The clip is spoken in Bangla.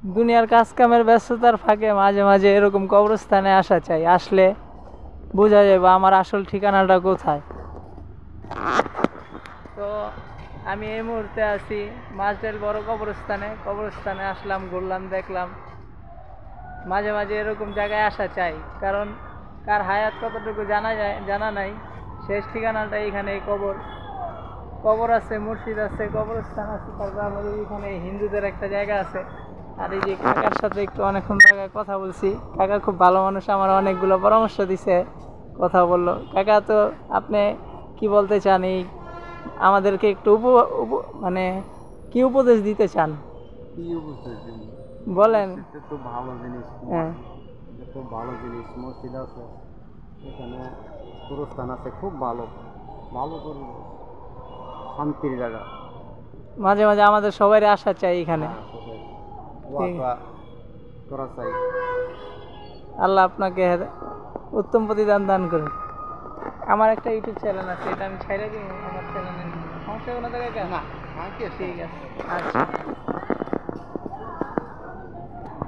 দুনিয়ার কাজ কামের ব্যস্ততার ফাঁকে মাঝে মাঝে এরকম কবরস্থানে আসা চাই, আসলে বোঝা যাবে আমার আসল ঠিকানাটা কোথায়। তো আমি এই মুহূর্তে আছি মাঝডেল বড় কবরস্থানে আসলাম, ঘুরলাম, দেখলাম। মাঝে মাঝে এরকম জায়গায় আসা চাই, কারণ কার হায়াত কতটুকু জানা নাই। শেষ ঠিকানাটা এখানে কবর আছে, মসজিদ আছে, কবরস্থান আছে, তারপর আমাদের এখানে হিন্দুদের একটা জায়গা আছে। আর এই যে কাকার সাথে একটু অনেকক্ষণ জায়গায় কথা বলছি, কাকা খুব ভালো মানুষ, আমার অনেকগুলো পরামর্শ দিছে, কথা বললো। কাকা, তো আপনি কি বলতে চান, এই আমাদেরকে একটু মানে কি উপদেশ দিতে চান? কি উপদেশ দিন? বলেন। মসজিদ তো ভালো জিনিস, হ্যাঁ, খুব ভালো জিনিস। মসজিদ আছে, এখানে গুরুস্থান আছে, খুব ভালো ভালো পরিবেশ, শান্তির জায়গা। মাঝে মাঝে আমাদের সবাই আসা চাই এখানে। দোয়া টোয়া করা চাই। আল্লাহ আপনাকে উত্তম প্রতিদান দান করুন। আমার একটা ইউটিউব চ্যানেল আছে, এটা আমি ছেড়ে দিব আমার চ্যানেলে, সমস্যা কোনো জায়গায়? না, ঠিক আছে, আচ্ছা।